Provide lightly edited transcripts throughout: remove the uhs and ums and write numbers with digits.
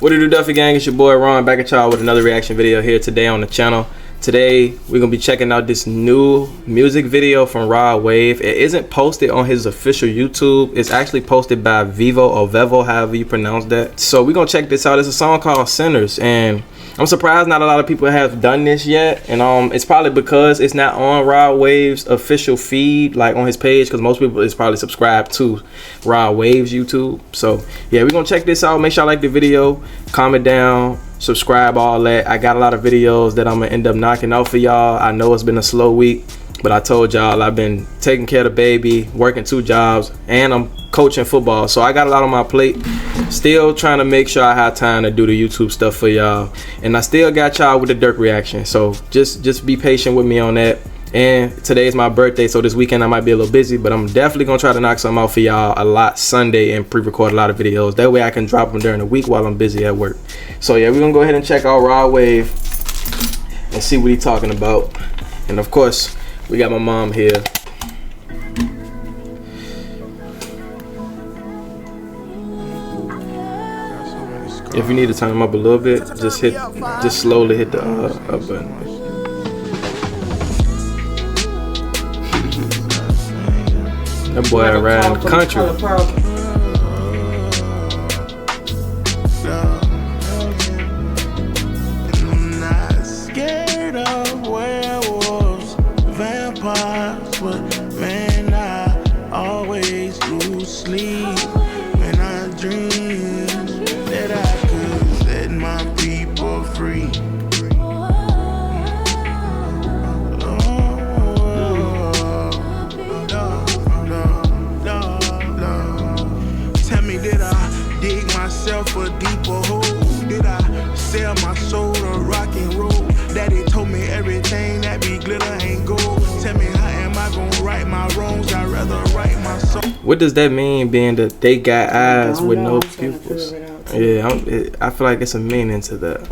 What it do, Duffy gang? It's your boy Ron back at y'all with another reaction video here today on the channel. Today we're gonna be checking out this new music video from Rod Wave. It isn't posted on his official YouTube. It's actually posted by Vivo or Vevo, however you pronounce that. So we're gonna check this out. It's a song called Sinners, and I'm surprised not a lot of people have done this yet. And it's probably because it's not on Rod Wave's official feed, like on his page, because most people is probably subscribed to Rod Wave's YouTube. So yeah, we're gonna check this out. Make sure y'all like the video, comment down, subscribe, all that. I got a lot of videos that I'm gonna end up knocking out for y'all. I know it's been a slow week, but I told y'all I've been taking care of the baby, working 2 jobs, and I'm coaching football. So I got a lot on my plate. Still trying to make sure I have time to do the YouTube stuff for y'all. And I still got y'all with the Dirk reaction. So just be patient with me on that. And today's my birthday, so this weekend I might be a little busy, but I'm definitely gonna try to knock something out for y'all a lot Sunday and pre-record a lot of videos. That way I can drop them during the week while I'm busy at work. So yeah, we're gonna go ahead and check out Rod Wave and see what he's talking about. And of course, we got my mom here. If you need to turn them up a little bit, just slowly hit the up button. That boy around the country. I'm not scared of werewolves, vampires, but man, I always lose sleep when I dream that I could set my people free. Myself a deeper hole. Did I sell my soul to rock and roll? Daddy told me everything that be glitter ain't gold. Tell me how am I gonna right my wrongs? I'd rather write my soul. What does that mean, being that they got eyes with no pupils? Yeah, I feel like it's a meaning to that.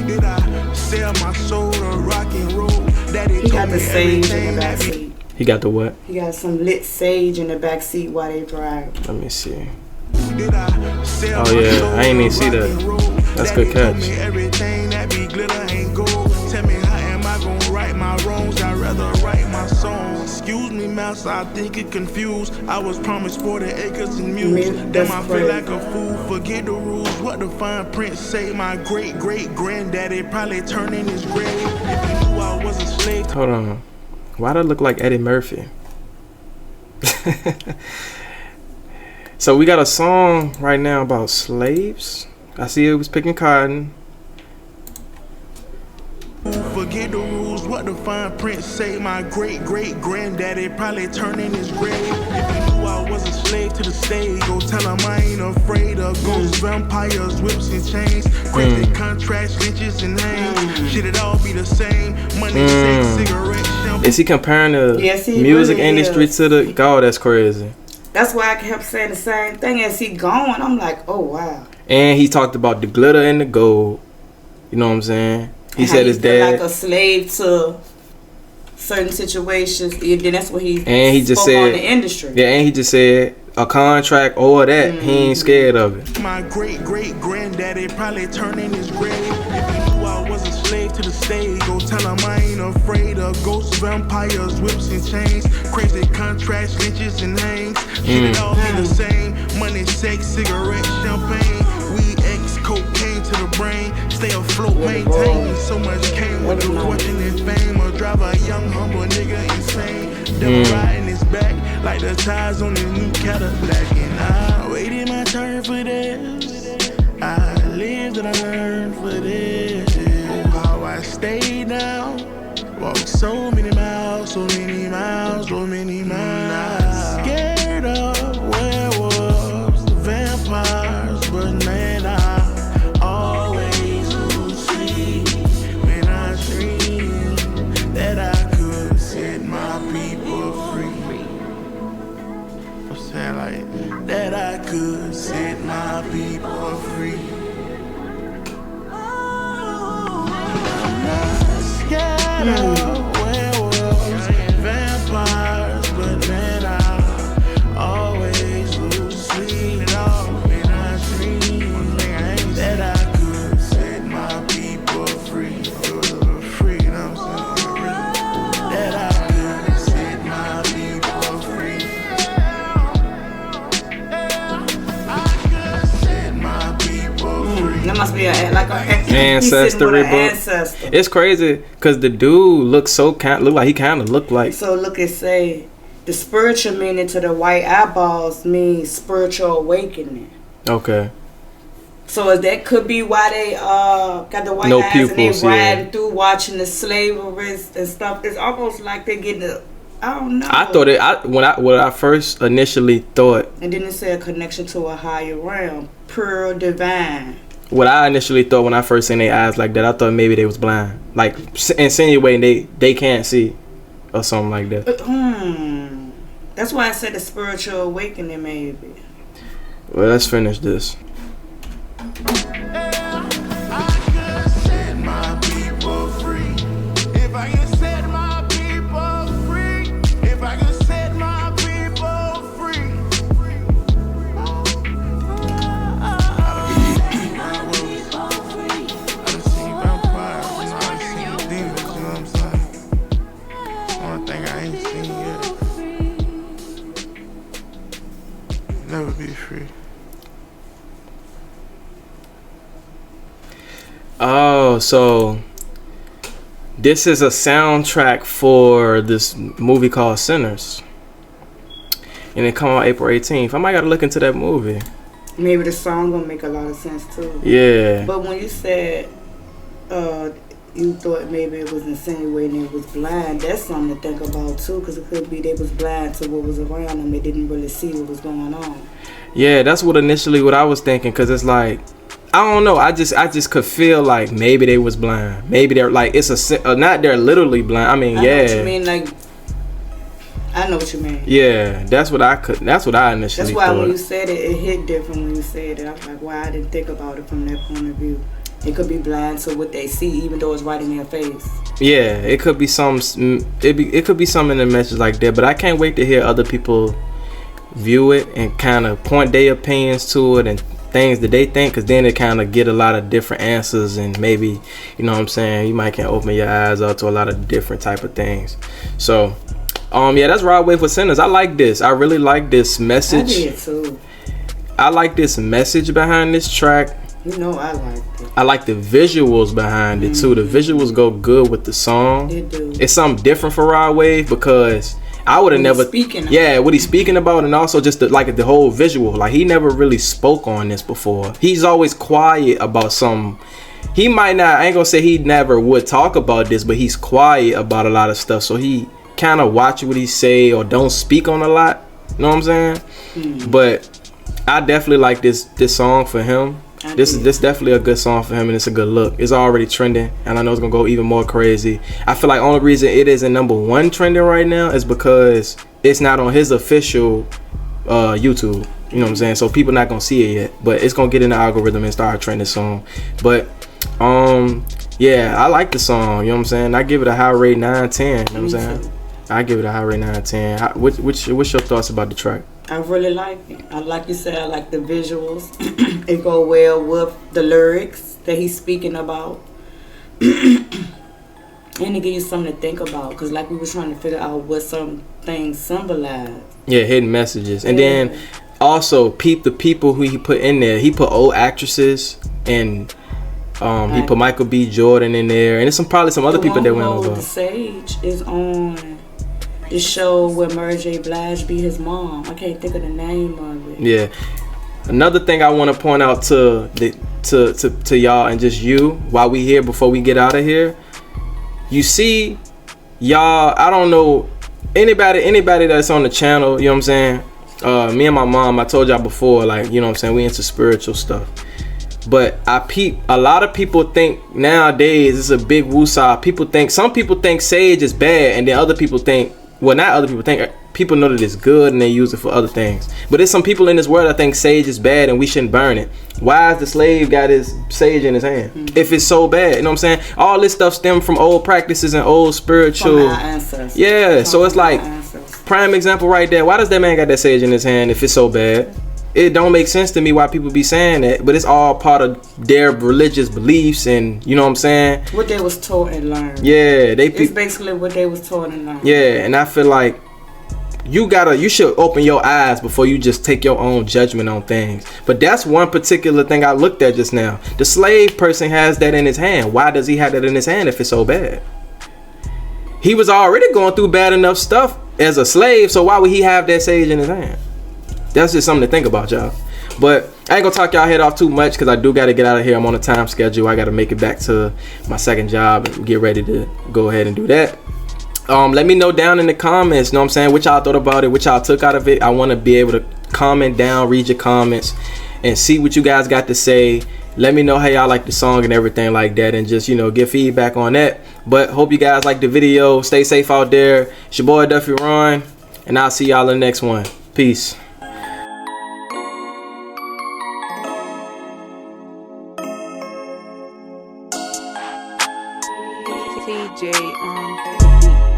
Did I sell my soul to rock and roll? Daddy He got the sage in the back seat. He got the what? He got some lit sage in the back seat while they drive. Let me see. Oh yeah, I ain't even see that. That's good catch. Everything that be glitter ain't gold. Tell me how am I gonna right my wrongs? I'd rather write my songs. Excuse me, master, I think it confused. I was promised 40 acres and mules. Damn, I feel like a fool. Forget the rules. What the fine print say? My great great granddaddy probably turned in his grave. If he knew I was a slave. Hold on. Why do I look like Eddie Murphy? So we got a song right now about slaves. I see it was picking cotton. Forget the rules, what the fine print say? My great great granddaddy probably turned in his grave. If he knew I was a slave to the stage, go tell him I ain't afraid of ghosts, vampires, whips and chains, crazy contracts, lynches and hangs. Should it all be the same? Money, sex, cigarettes, shampoo. Is he comparing the music industry to the? God, that's crazy. That's why I kept saying the same thing. As he going, I'm like, oh wow. And he talked about the glitter and the gold. You know what I'm saying? He said his dad like a slave to certain situations. And then that's what he just said on the industry. Yeah, and he just said a contract or that he ain't scared of it. My great great granddaddy probably turned in his grave. If he knew I was a slave to the stage, go tell him I ain't afraid of ghosts, vampires, whips and chains, crazy contracts, lynches and hangs. Should it all be the same? Money, sex, cigarettes, champagne, weed, X, cocaine to the brain. Stay afloat, maintain. So much came with the fortune and fame. Or drive a young humble nigga insane. Devil riding his back like the tires on his new Cadillac. And I waited my turn for this. I lived and I learned for this. Oh, how I stayed down. Walked so many miles, so many miles, so many miles. Not scared of werewolves, vampires, but man, I always lose sleep when I dream that I could set my people free. I'm saying like that I could set my people free. I'm not scared of werewolves, vampires, but man, I always lose sleep when I dream that I could That must be like an ancestry book. Ancestor. It's crazy because the dude looks look like he kind of looked like. So look, it say the spiritual meaning to the white eyeballs means spiritual awakening. Okay. So that could be why they got the white eyes pupils, and they riding through watching the slavery and stuff. It's almost like they get the. I don't know. I thought what I first initially thought. And then it said a connection to a higher realm, pure divine. What I initially thought when I first seen their eyes like that, I thought maybe they was blind, like insinuating they can't see, or something like that. That's why I said the spiritual awakening, maybe. Well, let's finish this. Never be free. Oh, so this is a soundtrack for this movie called Sinners, and it come out April 18th. I might gotta look into that movie. Maybe the song gonna make a lot of sense too. Yeah. But when you said you thought maybe it was insinuating it was blind, that's something to think about too, because it could be they was blind to what was around them. They didn't really see what was going on. Yeah, that's what I was thinking, because it's like, I don't know, I just could feel like maybe they was blind. Maybe they're like, it's not they're literally blind. I mean, I know what you mean, like, I know what you mean. Yeah, that's what I initially That's why thought. when you said it hit different when you said it. I was like, wow, I didn't think about it from that point of view. It could be blind to what they see, even though it's right in their face. Yeah, it could be some. It could be some in the message like that. But I can't wait to hear other people view it and kind of point their opinions to it and things that they think, because then it kind of get a lot of different answers, and maybe, you know what I'm saying, you might can open your eyes up to a lot of different type of things. So, yeah, that's Rod Wave for Sinners. I like this. I really like this message. I did too. I like this message behind this track. You know I liked it. I like the visuals behind it too. The visuals go good with the song. They do. It's something different for Rod Wave, because I would have never. What he's speaking about, and also just the whole visual. Like, he never really spoke on this before. He's always quiet about some. He might not. I ain't gonna say he never would talk about this, but he's quiet about a lot of stuff. So he kind of watch what he say or don't speak on a lot. You know what I'm saying? But I definitely like this song for him. This definitely a good song for him, and it's a good look. It's already trending, and I know it's gonna go even more crazy. I feel like only reason it isn't #1 trending right now is because it's not on his official YouTube. You know what I'm saying? So people not gonna see it yet, but it's gonna get in the algorithm and start trending soon. But yeah, I like the song. You know what I'm saying? I give it a high rate 9/10. You know what I'm saying? I give it a high rate 9/10. What's your thoughts about the track? I really like it. Like you said, I like the visuals. It go well with the lyrics that he's speaking about. And it give you something to think about, because like we were trying to figure out what some things symbolize. Yeah, hidden messages. And then also peep the people who he put in there. He put old actresses, and he put Michael B. Jordan in there, and there's probably some other people that went over. The Sage is on the show where Mary J. Blige be his mom. I can't think of the name of it. Yeah. Another thing I want to point out to y'all, and just you, while we here, before we get out of here, you see, y'all, I don't know anybody that's on the channel, you know what I'm saying? Me and my mom, I told y'all before, like, you know what I'm saying, we into spiritual stuff. But a lot of people think nowadays it's a big woosah. Some people think sage is bad, and then other people think, well, not other people think, people know that it's good and they use it for other things. But there's some people in this world that think sage is bad and we shouldn't burn it. Why has the slave got his sage in his hand if it's so bad? You know what I'm saying? All this stuff stemmed from old practices and old spiritual. From our ancestors. Yeah, so it's like, prime example right there. Why does that man got that sage in his hand if it's so bad? It don't make sense to me why people be saying that, but it's all part of their religious beliefs, and you know what I'm saying? What they was taught and learned. Yeah, it's basically what they was taught and learned. Yeah, and I feel like you should open your eyes before you just take your own judgment on things. But that's one particular thing I looked at just now. The slave person has that in his hand. Why does he have that in his hand if it's so bad? He was already going through bad enough stuff as a slave, so why would he have that sage in his hand? That's just something to think about, y'all. But I ain't gonna talk y'all head off too much because I do gotta get out of here. I'm on a time schedule. I gotta make it back to my second job and get ready to go ahead and do that. Let me know down in the comments, you know what I'm saying, what y'all thought about it, what y'all took out of it. I want to be able to comment down, read your comments, and see what you guys got to say. Let me know how y'all like the song and everything like that, and just, you know, give feedback on that. But hope you guys like the video. Stay safe out there. It's your boy DuffyRon, and I'll see y'all in the next one. Peace. TJ on the beat.